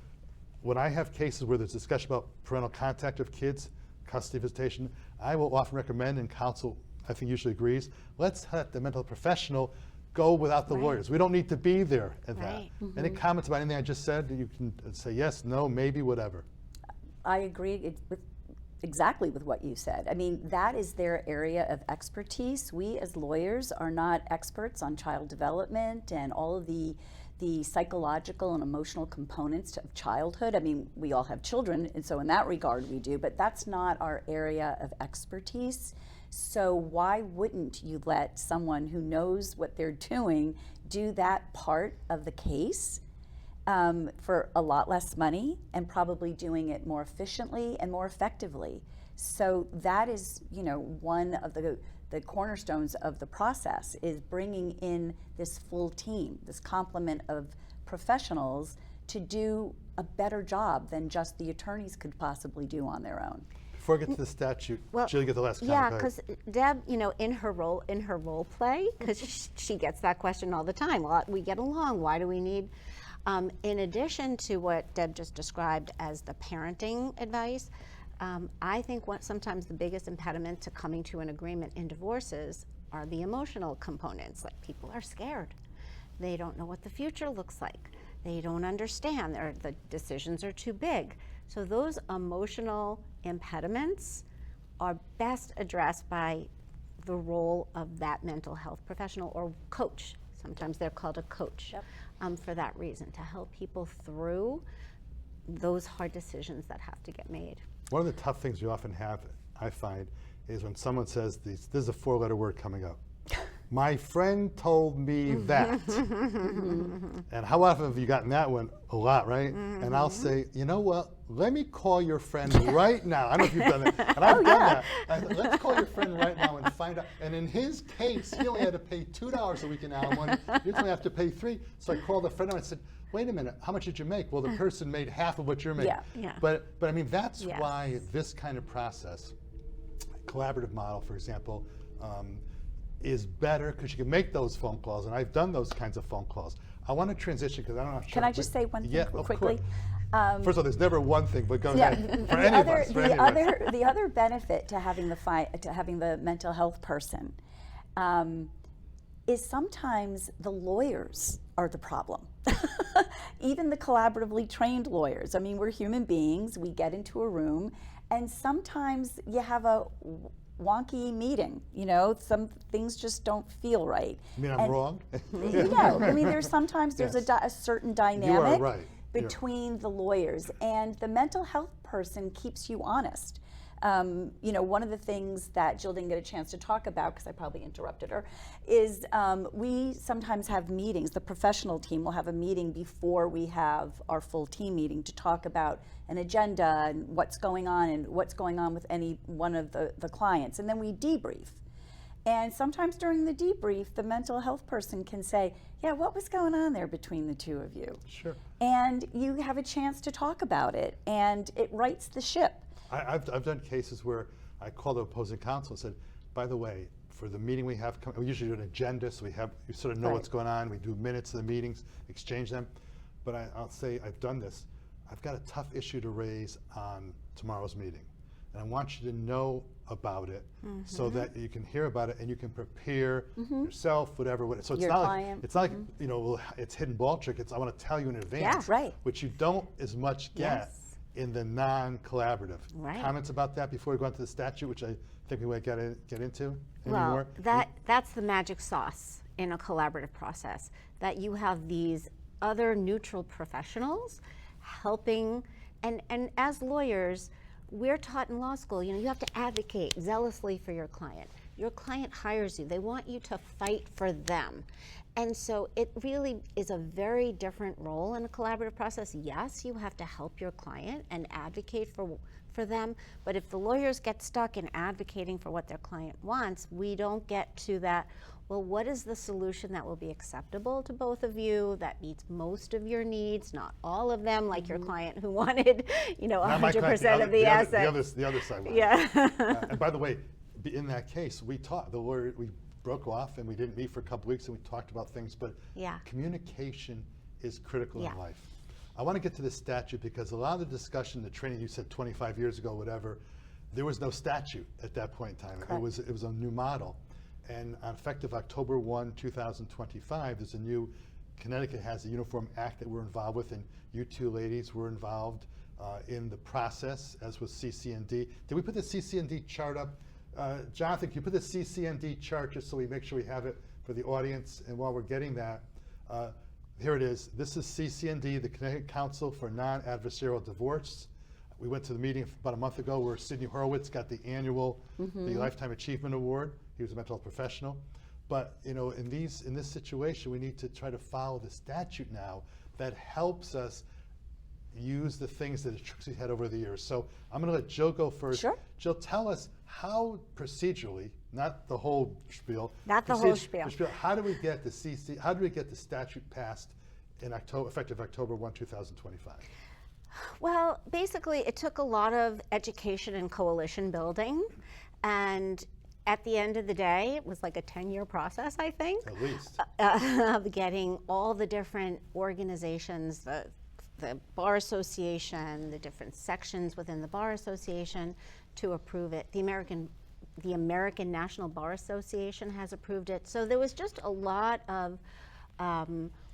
Speaker 1: when I have cases where there's discussion about parental contact of kids, custody visitation, I will often recommend, and counsel I think usually agrees, let's let the mental professional go without the lawyers. We don't need to be there at that. Any comments about anything I just said? You can say yes, no, maybe, whatever.
Speaker 2: I agree exactly with what you said. I mean, that is their area of expertise. We as lawyers are not experts on child development and all of the psychological and emotional components of childhood. I mean, we all have children, and so in that regard we do, but that's not our area of expertise. So why wouldn't you let someone who knows what they're doing do that part of the case for a lot less money and probably doing it more efficiently and more effectively? So that is, one of the cornerstones of the process, is bringing in this full team, this complement of professionals to do a better job than just the attorneys could possibly do on their own.
Speaker 1: Before I get to the statute, Jill, you get the last comment.
Speaker 3: Yeah, because Deb, in her role play, because she gets that question all the time. We get along. Why do we need? In addition to what Deb just described as the parenting advice, I think sometimes the biggest impediment to coming to an agreement in divorces are the emotional components. Like, people are scared. They don't know what the future looks like. They don't understand. The decisions are too big. So those emotional impediments are best addressed by the role of that mental health professional or coach. Sometimes they're called a coach for that reason, to help people through those hard decisions that have to get made.
Speaker 1: One of the tough things we often have, I find, is when someone says, this is a 4-letter word coming up. My friend told me that. And how often have you gotten that one? A lot, right? And I'll say, you know what? Let me call your friend right now. I don't know if you've done that. And I've done that. I said, let's call your friend right now and find out. And in his case, he only had to pay $2 a week in alimony. You only have to pay $3. So I called a friend and I said, wait a minute, how much did you make? Well, the person made half of what you're making. But I mean, that's why this kind of process, collaborative model, for example, is better because you can make those phone calls, and I've done those kinds of phone calls. I want to transition because I don't know.
Speaker 2: Can I just say one thing quickly?
Speaker 1: First of all, there's never one thing, but go
Speaker 2: Yeah,
Speaker 1: ahead. For any of us, for any of us.
Speaker 2: the other benefit to having the mental health person is sometimes the lawyers are the problem. Even the collaboratively trained lawyers. I mean, we're human beings. We get into a room, and sometimes you have a wonky meeting. You know, some things just don't feel right.
Speaker 1: You mean I'm wrong?
Speaker 2: You know, I mean, there's
Speaker 1: Yes.
Speaker 2: a certain dynamic
Speaker 1: You are right.
Speaker 2: between the lawyers, and the mental health person keeps you honest. You know, one of the things that Jill didn't get a chance to talk about, because I probably interrupted her, is we sometimes have meetings. The professional team will have a meeting before we have our full team meeting to talk about an agenda and what's going on with any one of the clients, and then we debrief. And sometimes during the debrief, the mental health person can say, yeah, what was going on there between the two of you?
Speaker 1: Sure.
Speaker 2: And you have a chance to talk about it, and it rights the ship.
Speaker 1: I've done cases where I called the opposing counsel and said, by the way, for the meeting we have, we usually do an agenda, so you sort of know what's going on. We do minutes of the meetings, exchange them. But I'll say, I've done this. I've got a tough issue to raise on tomorrow's meeting. And I want you to know about it so that you can hear about it and you can prepare yourself, whatever. So it's
Speaker 2: Your
Speaker 1: not
Speaker 2: client.
Speaker 1: like, it's not like, you know, it's hidden ball trick. It's I want to tell you in advance,
Speaker 2: Yeah, right.
Speaker 1: which you don't as much get
Speaker 2: Yes.
Speaker 1: in the non-collaborative.
Speaker 3: Right.
Speaker 1: Comments about that before we go into the statute, which I think we might get into
Speaker 3: Well,
Speaker 1: anymore?
Speaker 3: that's the magic sauce in a collaborative process, that you have these other neutral professionals helping, and as lawyers, we're taught in law school, you know, you have to advocate zealously for your client. Your client hires you. They want you to fight for them. And so it really is a very different role in a collaborative process. Yes, you have to help your client and advocate for them, but if the lawyers get stuck in advocating for what their client wants, we don't get to that, well, what is the solution that will be acceptable to both of you, that meets most of your needs, not all of them, like your client who wanted, you know,
Speaker 1: Not my client,
Speaker 3: 100% of the assets.
Speaker 1: The other side.
Speaker 3: Yeah.
Speaker 1: And by the way, in that case, we broke off and we didn't meet for a couple weeks and we talked about things, but
Speaker 3: Yeah.
Speaker 1: communication is critical
Speaker 3: Yeah.
Speaker 1: in life. I want to get to the statute because a lot of the discussion, the training you said 25 years ago, whatever, there was no statute at that point in time.
Speaker 2: Correct.
Speaker 1: It was a new model. And effective October 1, 2025, there's a new, Connecticut has a Uniform Act that we're involved with, and you two ladies were involved in the process, as was CCND. Did we put the CCND chart up? Jonathan, can you put the CCND chart just so we make sure we have it for the audience? And while we're getting that, here it is. This is CCND, the Connecticut Council for Non-Adversarial Divorce. We went to the meeting about a month ago where Sidney Horowitz got the annual, the Lifetime Achievement Award. He was a mental health professional. But you know, in this situation, we need to try to follow the statute now that helps us use the things that the tricks we've had over the years. So I'm going to let Jill go first.
Speaker 2: Sure.
Speaker 1: Jill, tell us how procedurally, not the whole spiel.
Speaker 3: Not the whole spiel.
Speaker 1: How do we get the statute passed in October, effective October 1, 2025?
Speaker 3: Well, basically, it took a lot of education and coalition building, and at the end of the day, it was like a 10-year process, I think,
Speaker 1: At least.
Speaker 3: of getting all the different organizations, the Bar Association, the different sections within the Bar Association to approve it. The American National Bar Association has approved it. So there was just a lot of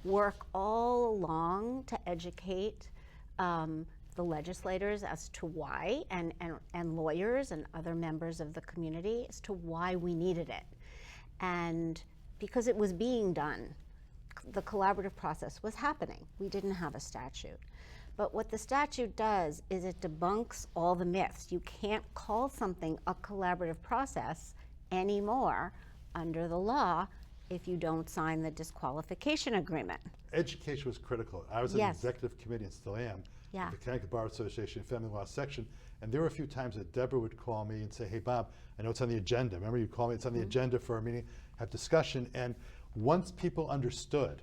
Speaker 3: work all along to educate the legislators as to why, and lawyers and other members of the community as to why we needed it. And because it was being done, the collaborative process was happening. We didn't have a statute. But what the statute does is it debunks all the myths. You can't call something a collaborative process anymore under the law if you don't sign the disqualification agreement.
Speaker 1: Education was critical. I was in
Speaker 3: Yes.
Speaker 1: the executive committee and still am,
Speaker 3: Yeah.
Speaker 1: the Connecticut Bar Association Family Law section, and there were a few times that Deborah would call me and say, hey Bob, I know it's on the agenda. Remember you call me, it's on the agenda for our meeting, have discussion, and once people understood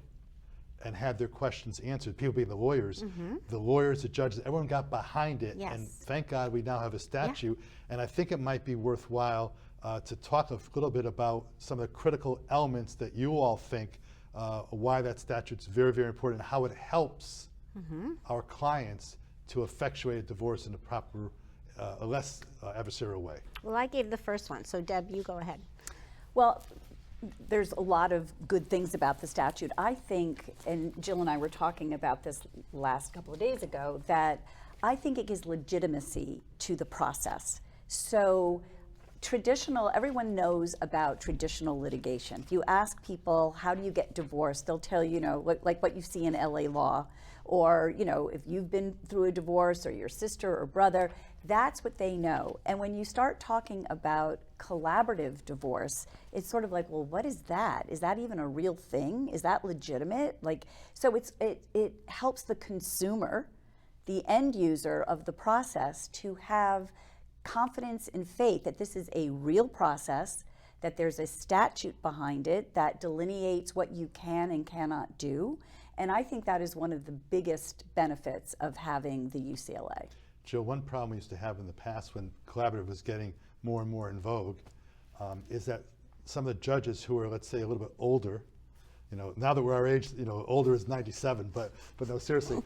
Speaker 1: and had their questions answered, people being the lawyers, the judges, everyone got behind it,
Speaker 3: Yes.
Speaker 1: and thank God we now have a statute, and I think it might be worthwhile to talk a little bit about some of the critical elements that you all think why that statute's very, very important, and how it helps our clients to effectuate a divorce in a proper, a less adversarial way.
Speaker 3: Well, I gave the first one, so Deb, you go ahead.
Speaker 2: Well, there's a lot of good things about the statute. I think, and Jill and I were talking about this last couple of days ago, that I think it gives legitimacy to the process. So everyone knows about traditional litigation. If you ask people, how do you get divorced, they'll tell you, like what you see in LA law, or, if you've been through a divorce, or your sister or brother, that's what they know. And when you start talking about collaborative divorce, it's sort of like, well, what is that? Is that even a real thing? Is that legitimate? So it helps the consumer, the end user of the process, to have confidence and faith that this is a real process, that there's a statute behind it that delineates what you can and cannot do. And I think that is one of the biggest benefits of having the UCLA.
Speaker 1: Jill, one problem we used to have in the past when collaborative was getting more and more in vogue is that some of the judges who are, let's say, a little bit older, now that we're our age, older is 97, but no, seriously,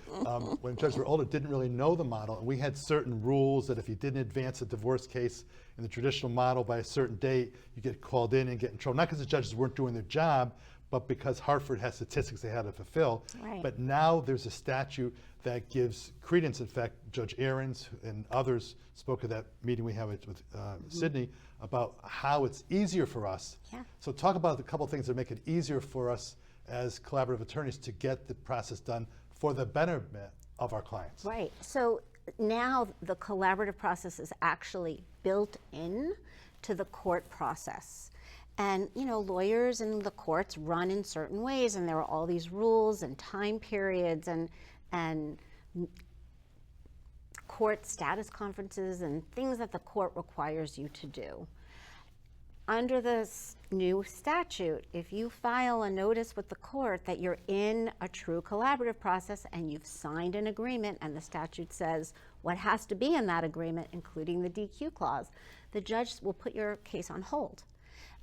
Speaker 1: when judges were older, didn't really know the model, and we had certain rules that if you didn't advance a divorce case in the traditional model by a certain date, you get called in and get in trouble, not because the judges weren't doing their job, but because Hartford has statistics they had to fulfill.
Speaker 3: Right.
Speaker 1: But now there's a statute that gives credence. In fact, Judge Ahrens and others spoke at that meeting we had with Sydney about how it's easier for us.
Speaker 3: Yeah.
Speaker 1: So talk about a couple of things that make it easier for us as collaborative attorneys to get the process done for the betterment of our clients.
Speaker 3: Right. So now the collaborative process is actually built in to the court process. And lawyers in the courts run in certain ways, and there are all these rules and time periods and court status conferences and things that the court requires you to do. Under this new statute, if you file a notice with the court that you're in a true collaborative process and you've signed an agreement, and the statute says what has to be in that agreement, including the DQ clause, the judge will put your case on hold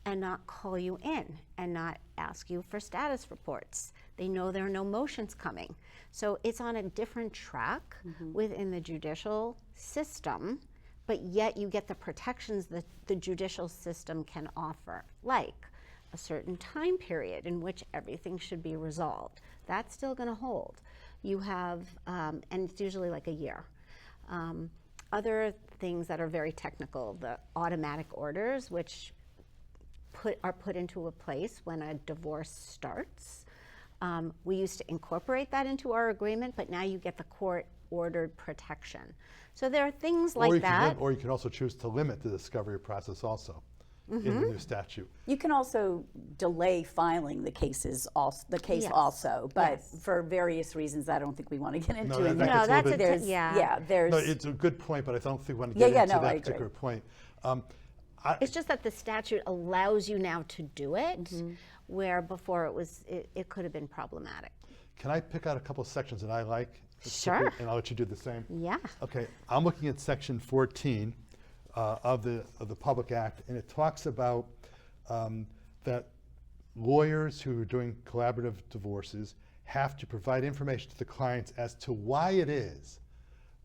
Speaker 3: and not call you in and not ask you for status reports. They know there are no motions coming. So it's on a different track within the judicial system, but yet you get the protections that the judicial system can offer, like a certain time period in which everything should be resolved. That's still going to hold. You have, and it's usually like a year. Other things that are very technical, the automatic orders, which are put into a place when a divorce starts. We used to incorporate that into our agreement, but now you get the court-ordered protection. So there are things like that.
Speaker 1: Or you can also choose to limit the discovery process also in the new statute.
Speaker 2: You can also delay filing the case
Speaker 3: Yes.
Speaker 2: also, but
Speaker 3: Yes.
Speaker 2: for various reasons I don't think we want to get into it.
Speaker 1: that gets a little bit-
Speaker 2: There's, there's.
Speaker 1: No, it's a good point, but I don't think we want to get into that particular point.
Speaker 3: It's just that the statute allows you now to do it, where before it could have been problematic.
Speaker 1: Can I pick out a couple of sections that I like?
Speaker 3: Sure.
Speaker 1: And I'll let you do the same.
Speaker 3: Yeah.
Speaker 1: Okay, I'm looking at section 14 of the Public Act, and it talks about that lawyers who are doing collaborative divorces have to provide information to the clients as to why it is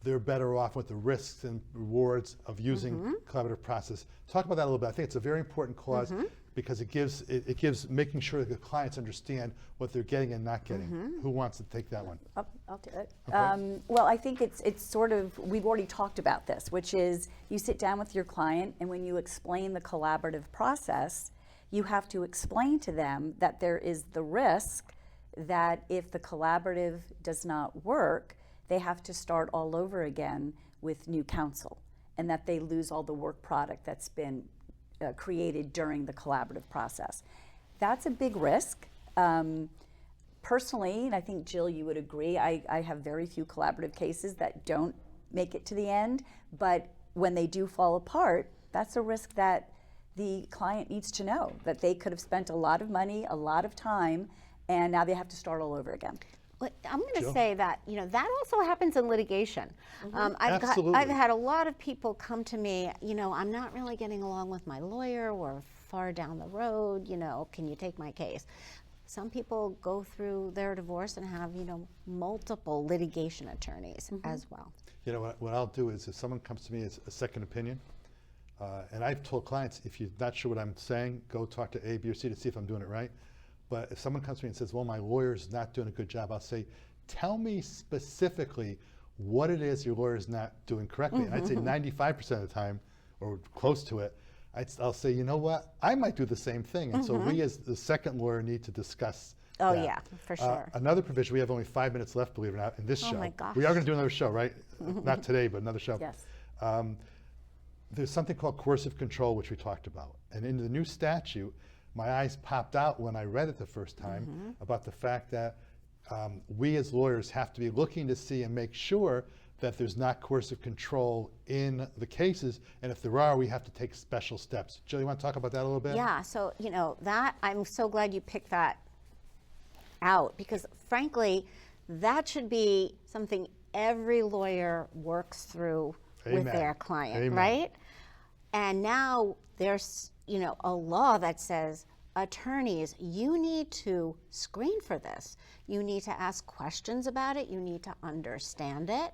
Speaker 1: they're better off with the risks and rewards of using collaborative process. Talk about that a little bit. I think it's a very important clause because it gives making sure that the clients understand what they're getting and not getting. Who wants to take that one?
Speaker 2: I'll do it.
Speaker 1: Okay.
Speaker 2: Well, I think it's sort of, we've already talked about this, which is you sit down with your client, and when you explain the collaborative process, you have to explain to them that there is the risk that if the collaborative does not work, they have to start all over again with new counsel, and that they lose all the work product that's been created during the collaborative process. That's a big risk. Personally, and I think Jill, you would agree, I have very few collaborative cases that don't make it to the end, but when they do fall apart, that's a risk that the client needs to know, that they could have spent a lot of money, a lot of time, and now they have to start all over again.
Speaker 3: But I'm going to
Speaker 1: Jill?
Speaker 3: say that, that also happens in litigation.
Speaker 1: Absolutely.
Speaker 3: I've had a lot of people come to me, I'm not really getting along with my lawyer. We're far down the road, can you take my case? Some people go through their divorce and have, multiple litigation attorneys as well.
Speaker 1: What I'll do is if someone comes to me as a second opinion, and I've told clients, if you're not sure what I'm saying, go talk to A, B, or C to see if I'm doing it right. But if someone comes to me and says, well, my lawyer's not doing a good job, I'll say, tell me specifically what it is your lawyer is not doing correctly. And I'd say 95% of the time, or close to it, I'll say, you know what, I might do the same thing. And so we as the second lawyer need to discuss
Speaker 3: Oh,
Speaker 1: that.
Speaker 3: yeah, for sure.
Speaker 1: Another provision, we have only 5 minutes left, believe it or not, in this show.
Speaker 3: Oh, my gosh.
Speaker 1: We are going to do another show, right? Not today, but another show.
Speaker 2: Yes.
Speaker 1: There's something called coercive control, which we talked about. And in the new statute, my eyes popped out when I read it the first time about the fact that we as lawyers have to be looking to see and make sure that there's not coercive control in the cases, and if there are, we have to take special steps. Jill, you want to talk about that a little bit?
Speaker 3: Yeah, so, that, I'm so glad you picked that out, because frankly, that should be something every lawyer works through with
Speaker 1: Amen.
Speaker 3: their client,
Speaker 1: Amen.
Speaker 3: right? And now there's, a law that says, attorneys, you need to screen for this. You need to ask questions about it. You need to understand it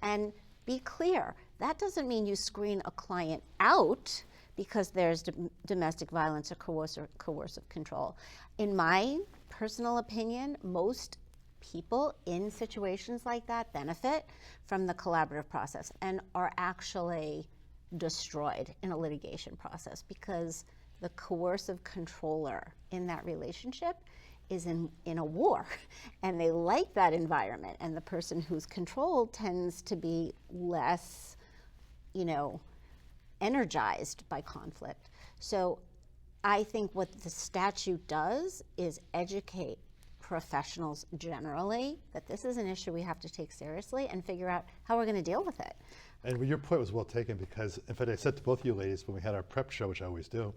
Speaker 3: and be clear. That doesn't mean you screen a client out because there's domestic violence or coercive control. In my personal opinion, most people in situations like that benefit from the collaborative process and are actually destroyed in a litigation process because the coercive controller in that relationship is in a war and they like that environment, and the person who's controlled tends to be less, energized by conflict. So I think what the statute does is educate professionals generally that this is an issue we have to take seriously and figure out how we're going to deal with it.
Speaker 1: And your point was well taken, because in fact I said to both of you ladies when we had our prep show, which I always do,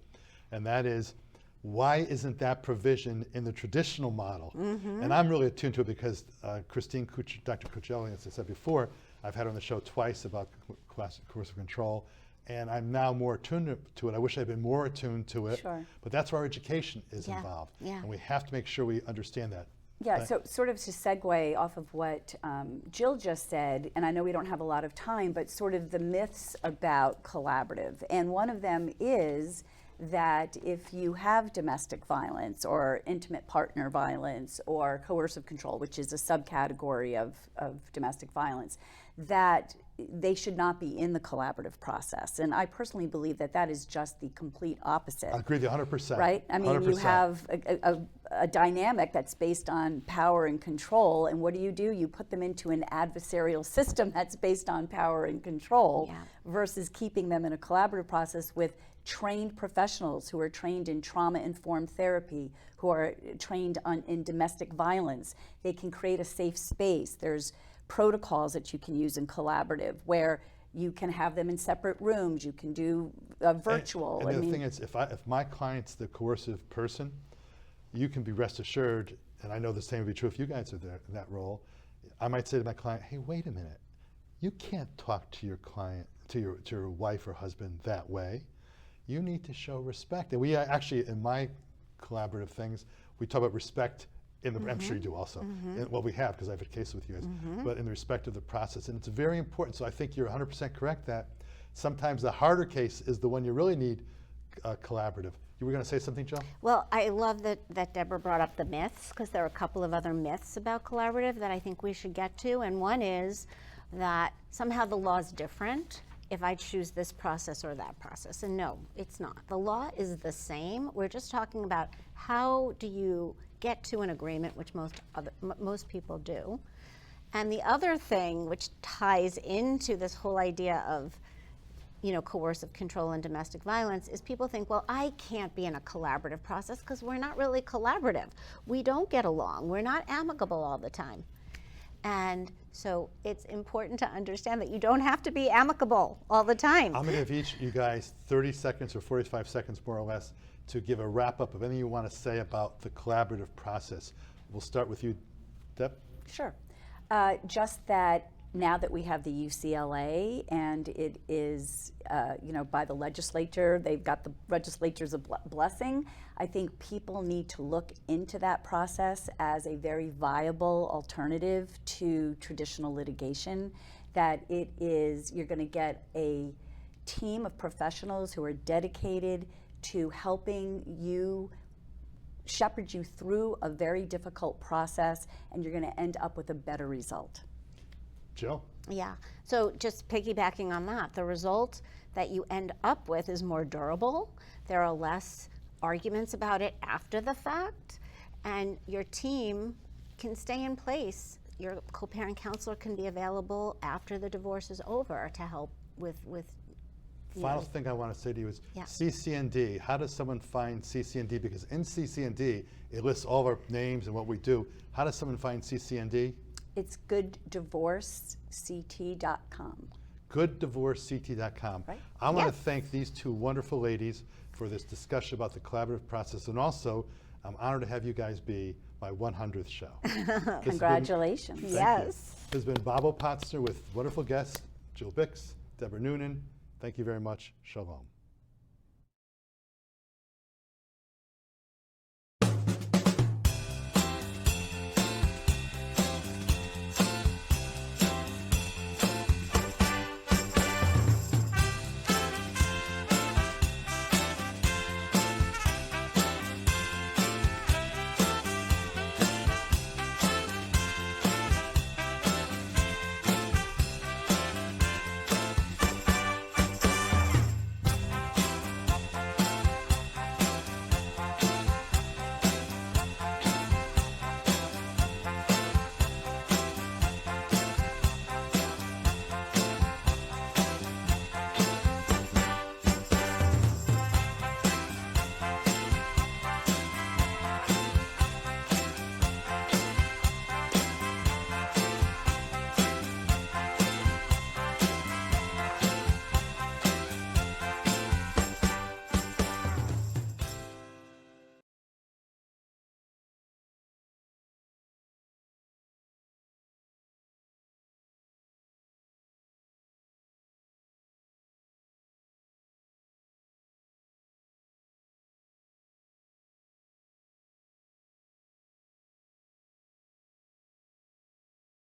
Speaker 1: and that is, why isn't that provision in the traditional model? And I'm really attuned to it because Dr. Cuccelli, as I said before, I've had her on the show twice about coercive control, and I'm now more attuned to it. I wish I'd been more attuned to it,
Speaker 2: Sure.
Speaker 1: but that's where our education is
Speaker 3: Yeah,
Speaker 1: involved.
Speaker 3: yeah.
Speaker 1: And we have to make sure we understand that.
Speaker 2: Yeah, so sort of to segue off of what Jill just said, and I know we don't have a lot of time, but sort of the myths about collaborative. And one of them is that if you have domestic violence or intimate partner violence or coercive control, which is a subcategory of domestic violence, that they should not be in the collaborative process. And I personally believe that that is just the complete opposite.
Speaker 1: I agree with you 100%.
Speaker 2: Right? I mean,
Speaker 1: 100%.
Speaker 2: you have a dynamic that's based on power and control, and what do? You put them into an adversarial system that's based on power and control versus keeping them in a collaborative process with trained professionals who are trained in trauma-informed therapy, who are trained in domestic violence. They can create a safe space. There's protocols that you can use in collaborative where you can have them in separate rooms. You can do virtual.
Speaker 1: And the thing is, if my client's the coercive person, you can be rest assured, and I know the same would be true if you guys are there in that role, I might say to my client, hey, wait a minute. You can't talk to your client, to your wife or husband that way. You need to show respect. And we actually, in my collaborative things, we talk about respect in the, I'm sure you do also, well, we have, because I've had cases with you guys, but in the respect of the process. And it's very important. So I think you're 100% correct that sometimes the harder case is the one you really need collaborative. You were going to say something, Jill?
Speaker 3: Well, I love that Deborah brought up the myths, because there are a couple of other myths about collaborative that I think we should get to. And one is that somehow the law is different if I choose this process or that process. And no, it's not. The law is the same. We're just talking about how do you get to an agreement, which most people do. And the other thing which ties into this whole idea of coercive control and domestic violence is people think, well, I can't be in a collaborative process because we're not really collaborative. We don't get along. We're not amicable all the time. And so it's important to understand that you don't have to be amicable all the time.
Speaker 1: I'm going to give each you guys 30 seconds or 45 seconds, more or less, to give a wrap up of anything you want to say about the collaborative process. We'll start with you, Deb.
Speaker 2: Sure. Just that now that we have the UCLA and it is, by the legislature, they've got the legislature's blessing, I think people need to look into that process as a very viable alternative to traditional litigation, that it is, you're going to get a team of professionals who are dedicated to helping you shepherd you through a very difficult process, and you're going to end up with a better result.
Speaker 1: Jill?
Speaker 3: Yeah, so just piggybacking on that, the result that you end up with is more durable. There are less arguments about it after the fact, and your team can stay in place. Your co-parent counselor can be available after the divorce is over to help with
Speaker 1: Final thing I want to say to you is
Speaker 3: Yeah.
Speaker 1: CCND. How does someone find CCND? Because in CCND, it lists all of our names and what we do. How does someone find CCND?
Speaker 2: It's gooddivorcect.com.
Speaker 1: gooddivorcect.com.
Speaker 2: Right.
Speaker 1: I want
Speaker 3: Yeah.
Speaker 1: to thank these two wonderful ladies for this discussion about the collaborative process, and also I'm honored to have you guys be my 100th show.
Speaker 2: Congratulations.
Speaker 3: Yes.
Speaker 1: This has been Bobo Potzner with wonderful guests, Jill Bicks, Deborah Noonan. Thank you very much. Shalom.